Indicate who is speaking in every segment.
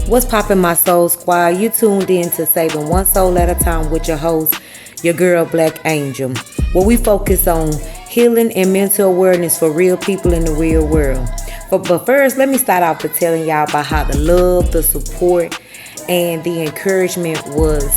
Speaker 1: What's poppin', my soul squad? You tuned in to Saving One Soul at a Time with your host, your girl Blacc Angel, where we focus on healing and mental awareness for real people in the real world. But first, let me start off with telling y'all about how the love, the support, and the encouragement was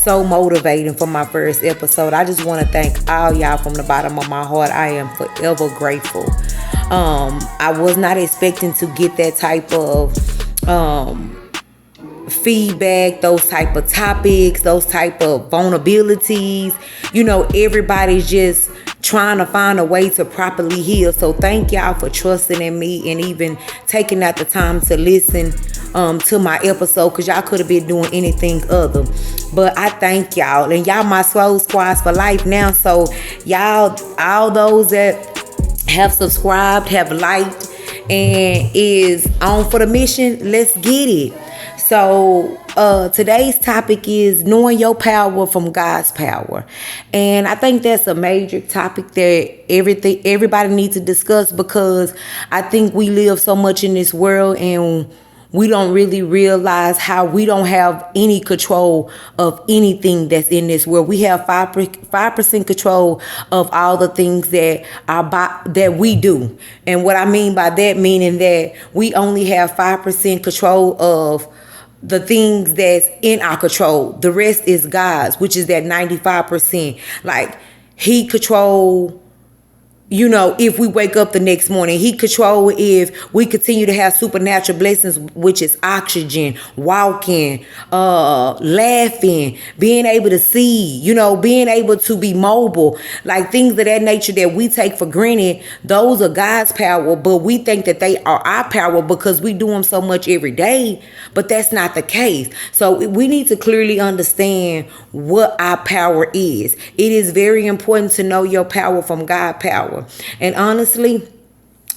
Speaker 1: so motivating for my first episode. I just want to thank all y'all from the bottom of my heart. I am forever grateful. I was not expecting to get that type of feedback, those type of topics, those type of vulnerabilities. You know, everybody's just trying to find a way to properly heal. So thank y'all for trusting in me and even taking out the time to listen to my episode, because y'all could have been doing anything other. But I thank y'all, and y'all my soul squads for life now. So y'all, all those that have subscribed, have liked, and is on for the mission, let's get it. So today's topic is knowing your power from God's power. And I think that's a major topic that everybody needs to discuss, because I think we live so much in this world and we don't really realize how we don't have any control of anything that's in this world. We have 5% control of all the things that that we do. And what I mean by that, meaning that we only have 5% control of the things that's in our control. The rest is God's, which is that 95%. Like, He control, you know, if we wake up the next morning. He control if we continue to have supernatural blessings, which is oxygen, walking, laughing, being able to see, you know, being able to be mobile, like things of that nature that we take for granted. Those are God's power, but we think that they are our power because we do them so much every day, but that's not the case. So we need to clearly understand what our power is. It is very important to know your power from God's power. And honestly,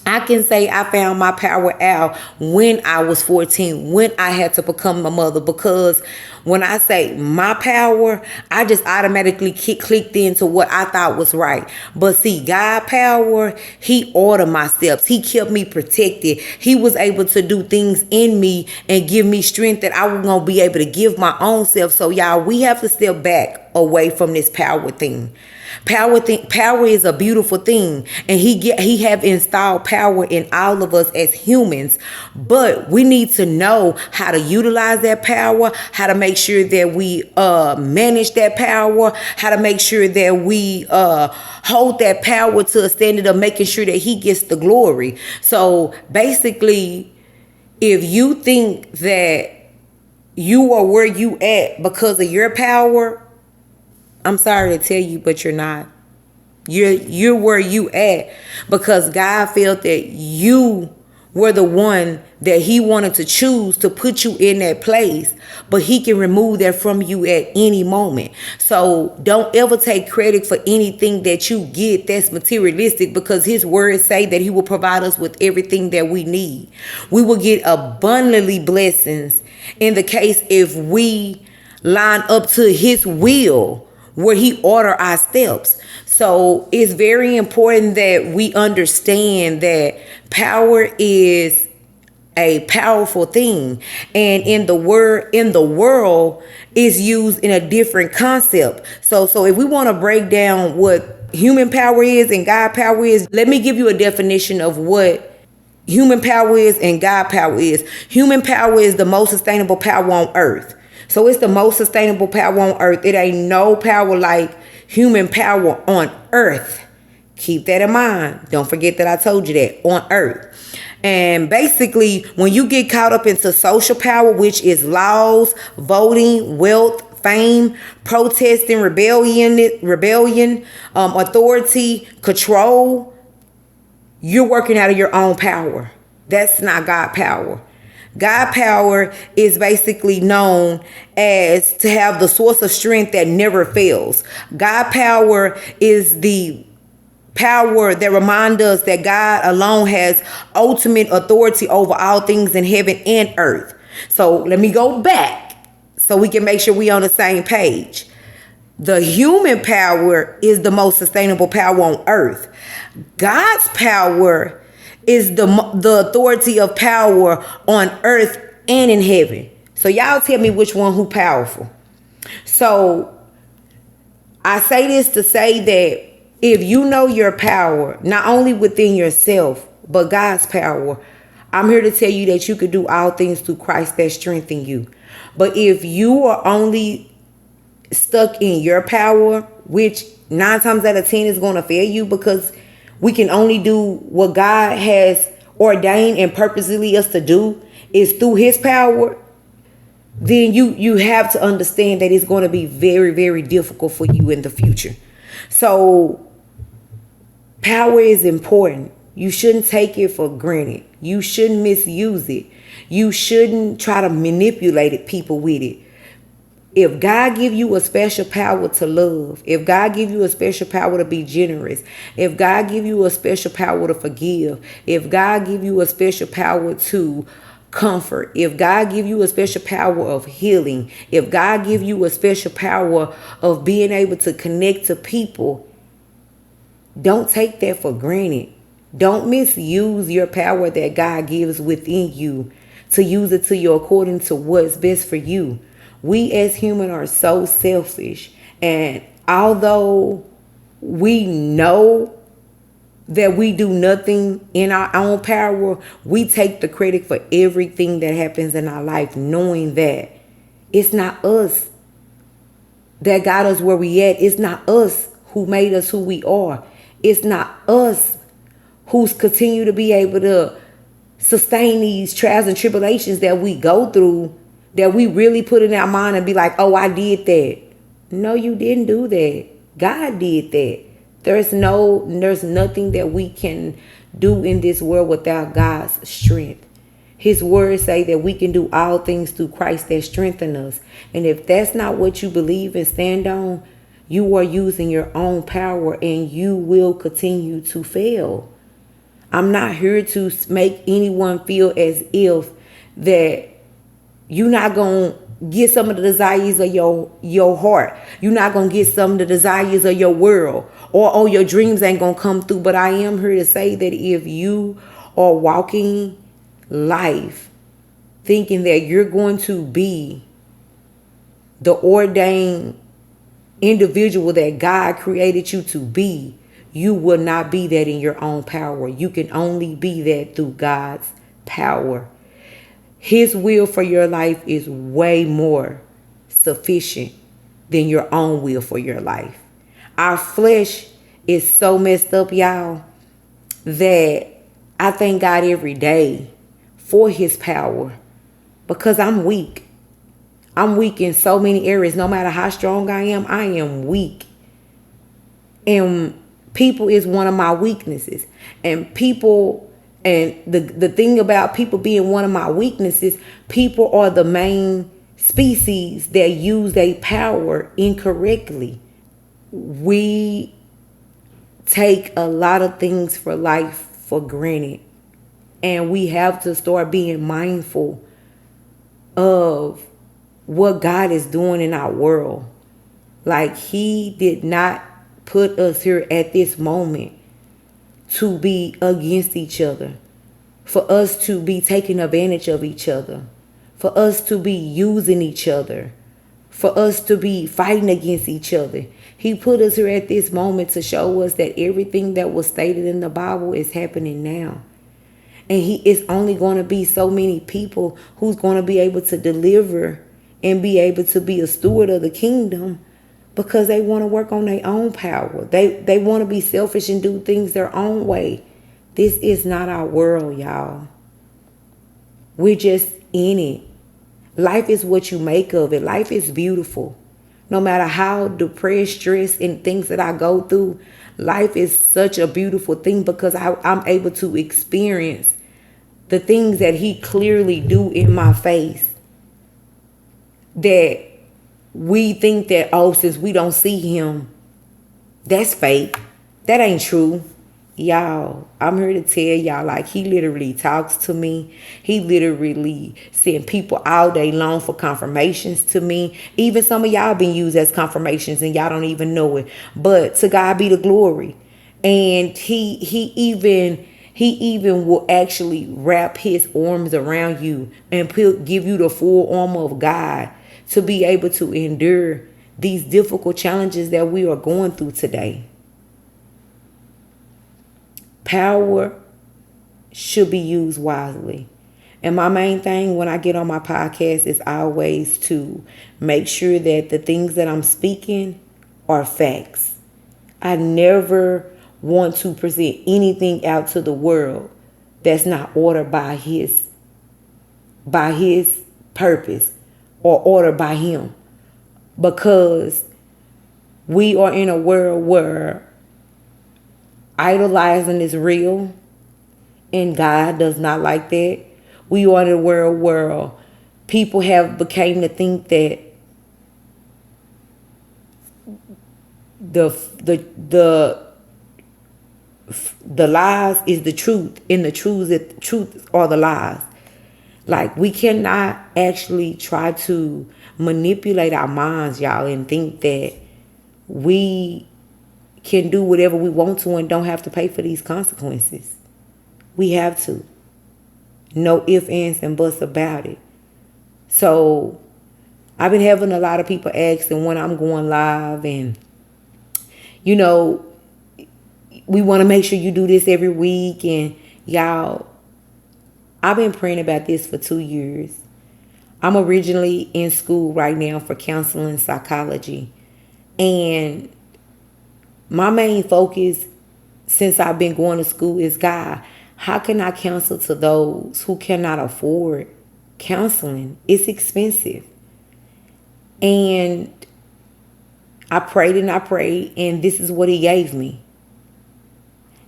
Speaker 1: I can say I found my power out when I was 14, when I had to become a mother, because when I say my power, I just automatically clicked into what I thought was right. But see, God power, He ordered my steps. He kept me protected. He was able to do things in me and give me strength that I was going to be able to give my own self. So y'all, we have to step back away from this power thing. Power is a beautiful thing, and he have installed power in all of us as humans, but we need to know how to utilize that power, how to make sure that we manage that power, how to make sure that we hold that power to a standard of making sure that He gets the glory. So basically, if you think that you are where you at because of your power, I'm sorry to tell you, but you're not. You're where you at because God felt that you were the one that He wanted to choose to put you in that place, but He can remove that from you at any moment. So don't ever take credit for anything that you get that's materialistic, because His words say that He will provide us with everything that we need. We will get abundantly blessings in the case if we line up to His will, where He order our steps. So it's very important that we understand that power is a powerful thing, and in the world is used in a different concept. So if we want to break down what human power is and God power is, let me give you a definition of what human power is and God power is. Human power is the most sustainable power on earth. So it's the most sustainable power on earth. It ain't no power like human power on earth. Keep that in mind. Don't forget that I told you that, on earth. And basically, when you get caught up into social power, which is laws, voting, wealth, fame, protesting, rebellion, authority, control, you're working out of your own power. That's not God power. God power is basically known as to have the source of strength that never fails. God power is the power that reminds us that God alone has ultimate authority over all things in heaven and earth. So let me go back so we can make sure we on the same page. The human power is the most sustainable power on earth. God's power is the authority of power on earth and in heaven. So y'all tell me which one who powerful. So I say this to say that if you know your power, not only within yourself, but God's power, I'm here to tell you that you could do all things through Christ that strengthen you. But if you are only stuck in your power, which 9 times out of 10 is going to fail you, because we can only do what God has ordained and purposely us to do is through his power, then you have to understand that it's going to be very, very difficult for you in the future. So power is important. You shouldn't take it for granted. You shouldn't misuse it. You shouldn't try to manipulate people with it. If God give you a special power to love, if God give you a special power to be generous, if God give you a special power to forgive, if God give you a special power to comfort, if God give you a special power of healing, if God give you a special power of being able to connect to people, don't take that for granted. Don't misuse your power that God gives within you to use it to you according to what's best for you. We as humans are so selfish. And although we know that we do nothing in our own power, we take the credit for everything that happens in our life, knowing that it's not us that got us where we at. It's not us who made us who we are. It's not us who's continue to be able to sustain these trials and tribulations that we go through, that we really put in our mind and be like, oh, I did that. No, you didn't do that. God did that. There's nothing that we can do in this world without God's strength. His words say that we can do all things through Christ that strengthen us. And if that's not what you believe and stand on, you are using your own power and you will continue to fail. I'm not here to make anyone feel as if that you're not going to get some of the desires of your heart. You're not going to get some of the desires of your world, or your dreams ain't going to come through. But I am here to say that if you are walking life thinking that you're going to be the ordained individual that God created you to be, you will not be that in your own power. You can only be that through God's power. His will for your life is way more sufficient than your own will for your life. Our flesh is so messed up, y'all, that I thank God every day for his power, because I'm weak. I'm weak in so many areas. No matter how strong I am weak. And people is one of my weaknesses. And the thing about people being one of my weaknesses, people are the main species that use their power incorrectly. We take a lot of things for life for granted. And we have to start being mindful of what God is doing in our world. Like, he did not put us here at this moment to be against each other, for us to be taking advantage of each other, for us to be using each other, for us to be fighting against each other. He put us here at this moment to show us that everything that was stated in the Bible is happening now. And he is only going to be so many people who's going to be able to deliver and be able to be a steward of the kingdom, because they want to work on their own power. They want to be selfish and do things their own way. This is not our world, y'all. We're just in it. Life is what you make of it. Life is beautiful. No matter how depressed, stressed, and things that I go through, life is such a beautiful thing, because I'm able to experience the things that he clearly do in my face. That we think that, oh, since we don't see him, that's fake. That ain't true. Y'all, I'm here to tell y'all, like, he literally talks to me. He literally send people all day long for confirmations to me. Even some of y'all been used as confirmations and y'all don't even know it. But to God be the glory. And he even He even will actually wrap his arms around you and give you the full armor of God to be able to endure these difficult challenges that we are going through today. Power should be used wisely. And my main thing when I get on my podcast is always to make sure that the things that I'm speaking are facts. I never want to present anything out to the world that's not ordered by his purpose or ordered by him. Because we are in a world where idolizing is real and God does not like that. We are in a world where people have become to think that the lies is the truth and the truth are the lies. Like, we cannot actually try to manipulate our minds, y'all, and think that we can do whatever we want to and don't have to pay for these consequences. We have to. No ifs, ands, and buts about it. So I've been having a lot of people asking when I'm going live, and you know, we want to make sure you do this every week. And y'all, I've been praying about this for 2 years. I'm originally in school right now for counseling psychology. And my main focus since I've been going to school is, God, how can I counsel to those who cannot afford counseling? It's expensive. And I prayed, and this is what he gave me.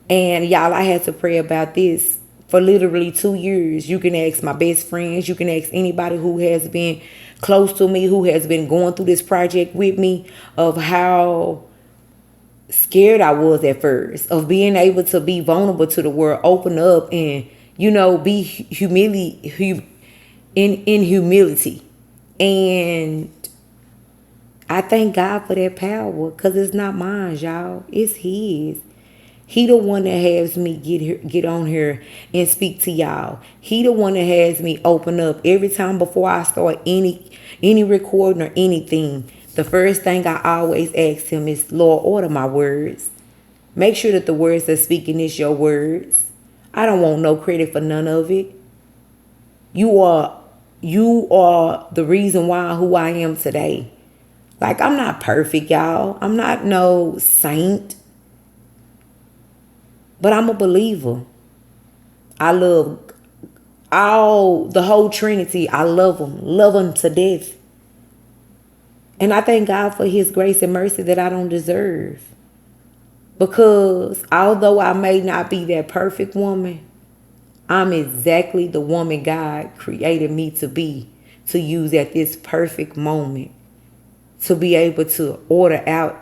Speaker 1: And y'all, I had to pray about this for literally 2 years. You can ask my best friends. You can ask anybody who has been close to me, who has been going through this project with me, of how scared I was at first, of being able to be vulnerable to the world, open up, and, you know, be in humility. And I thank God for that power, because it's not mine, y'all. It's his. He the one that has me get on here and speak to y'all. He the one that has me open up every time before I start any recording or anything. The first thing I always ask him is, Lord, order my words. Make sure that the words that's speaking is your words. I don't want no credit for none of it. You are the reason why who I am today. Like, I'm not perfect, y'all. I'm not no saint. But I'm a believer. I love the whole Trinity. I love them to death. And I thank God for his grace and mercy that I don't deserve. Because although I may not be that perfect woman, I'm exactly the woman God created me to be, to use at this perfect moment, to be able to order out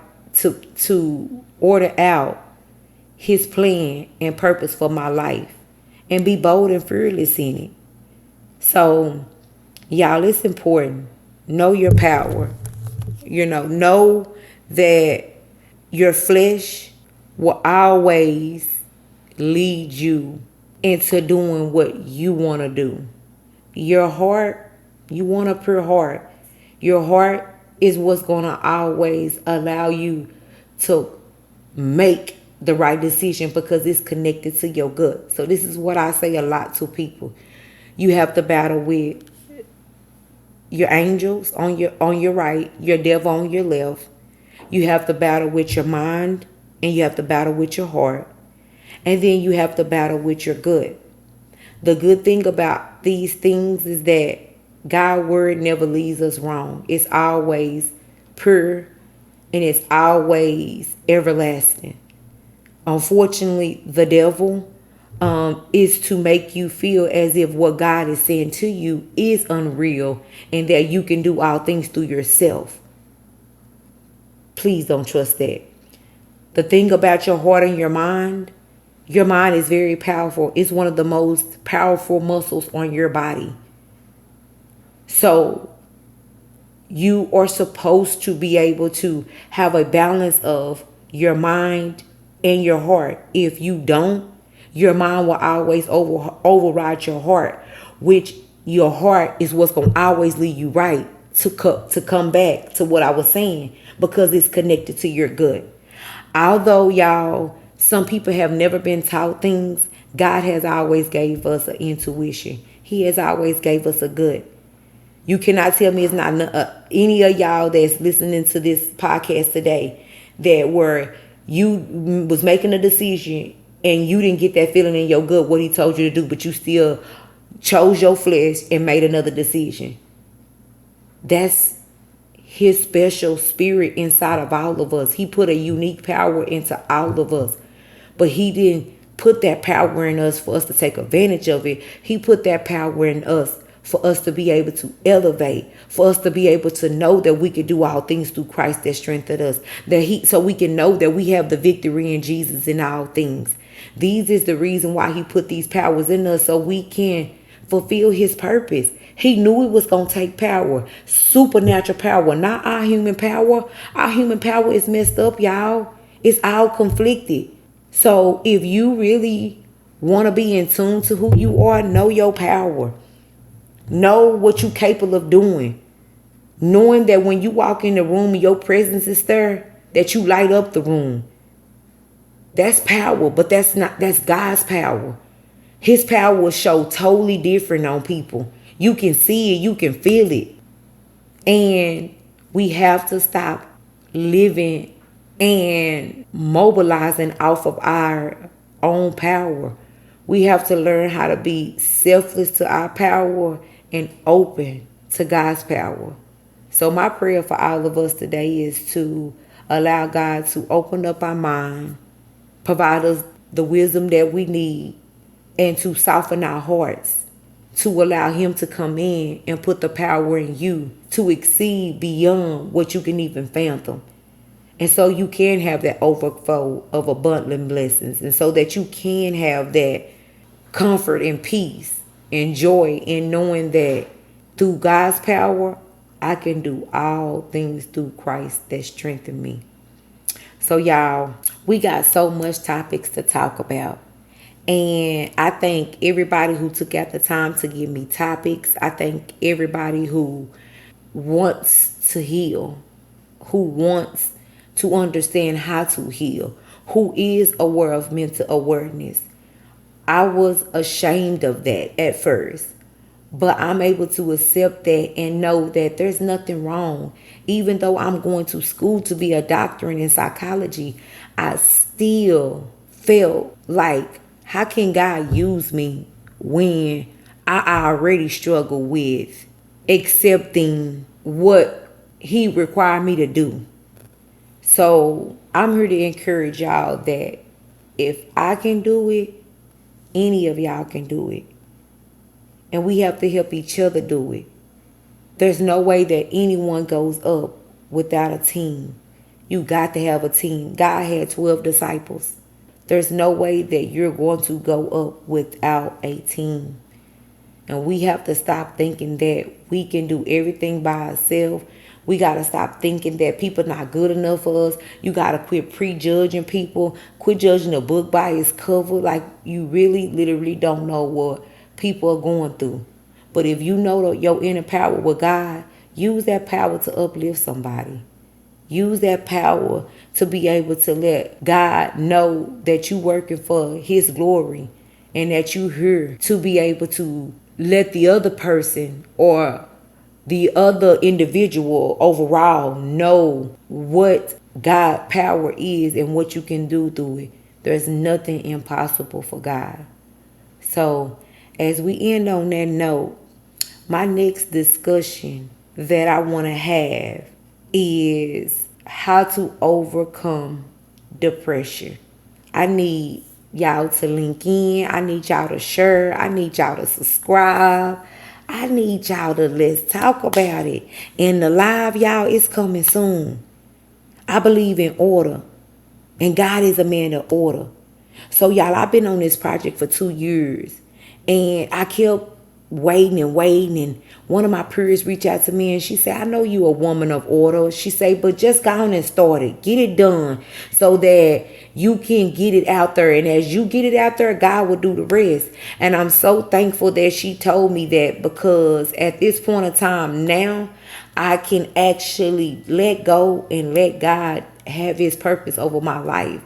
Speaker 1: his plan and purpose for my life and be bold and fearless in it. So, y'all, it's important. Know your power. Know that your flesh will always lead you into doing what you want to do. Your heart, you want a pure heart. Your heart is what's going to always allow you to make the right decision, because it's connected to your gut. So this is what I say a lot to people. You have to battle with your angels on your right, your devil on your left. You have to battle with your mind, and you have to battle with your heart. And then you have to battle with your gut. The good thing about these things is that God's word never leads us wrong. It's always pure, and it's always everlasting. Unfortunately, the devil is to make you feel as if what God is saying to you is unreal and that you can do all things through yourself. Please don't trust that. The thing about your heart and your mind is very powerful. It's one of the most powerful muscles on your body. So you are supposed to be able to have a balance of your mind and your heart. If you don't, Your mind will always override your heart, which your heart is what's going to always lead you right to come back to what I was saying, because it's connected to your gut. Although, y'all, some people have never been taught things, God has always gave us an intuition. He has always gave us a gut. You cannot tell me it's not any of y'all that's listening to this podcast today that were you was making a decision and you didn't get that feeling in your gut what he told you to do, but you still chose your flesh and made another decision. That's his special spirit inside of all of us. He put a unique power into all of us, but he didn't put that power in us for us to take advantage of it. He put that power in us for us to be able to elevate, for us to be able to know that we can do all things through Christ that strengthened us, so we can know that we have the victory in Jesus in all things. These is the reason why he put these powers in us, so we can fulfill his purpose. He knew it was going to take power, supernatural power, not our human power. Our human power is messed up, y'all. It's all conflicted. So if you really want to be in tune to who you are, know your power. Know what you're capable of doing. Knowing that when you walk in the room and your presence is there, that you light up the room. That's power, but that's God's power. His power will show totally different on people. You can see it, you can feel it. And we have to stop living and mobilizing off of our own power. We have to learn how to be selfless to our power and open to God's power. So my prayer for all of us today is to allow God to open up our mind, provide us the wisdom that we need, and to soften our hearts, to allow him to come in and put the power in you to exceed beyond what you can even fathom. And so you can have that overflow of abundant blessings, and so that you can have that comfort and peace and joy in knowing that through God's power, I can do all things through Christ that strengthen me. So y'all, we got so much topics to talk about. And I thank everybody who took out the time to give me topics. I thank everybody who wants to heal, who wants to understand how to heal, who is aware of mental awareness. I was ashamed of that at first, but I'm able to accept that and know that there's nothing wrong. Even though I'm going to school to be a doctorate in psychology, I still felt like, how can God use me when I already struggle with accepting what he required me to do? So I'm here to encourage y'all that if I can do it, any of y'all can do it. And we have to help each other do it. There's no way that anyone goes up without a team. You got to have a team. God had 12 disciples. There's no way that you're going to go up without a team. And we have to stop thinking that we can do everything by ourselves. We got to stop thinking that people not good enough for us. You got to quit prejudging people. Quit judging a book by its cover. Like, you really literally don't know what people are going through. But if you know your inner power with God, use that power to uplift somebody. Use that power to be able to let God know that you working for his glory and that you here to be able to let the other person or the other individual overall know what God power is and what you can do through it. There's nothing impossible for God. So as we end on that note, my next discussion that I want to have is how to overcome depression. I need y'all to link in. I need y'all to share. I need y'all to subscribe. I need y'all to let's talk about it. And the live, y'all, is coming soon. I believe in order. And God is a man of order. So y'all, I've been on this project for 2 years. And I kept waiting and waiting, and one of my peers reached out to me and she said, I know you a woman of order. She said, but just go on and start it. Get it done so that you can get it out there. And as you get it out there, God will do the rest. And I'm so thankful that she told me that, because at this point in time now, I can actually let go and let God have his purpose over my life.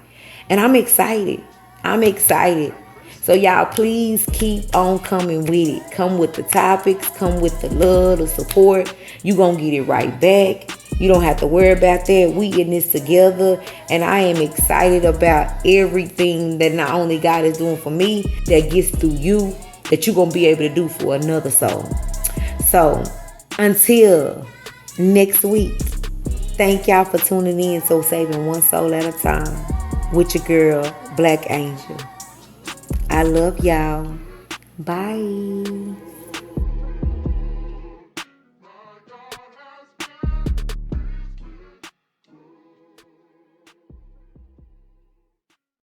Speaker 1: And I'm excited. I'm excited. So y'all, please keep on coming with it. Come with the topics. Come with the love, the support. You gonna get it right back. You don't have to worry about that. We in this together. And I am excited about everything that not only God is doing for me, that gets through you, that you're gonna be able to do for another soul. So until next week, thank y'all for tuning in. So saving one soul at a time with your girl, Blacc Angel. I love y'all. Bye.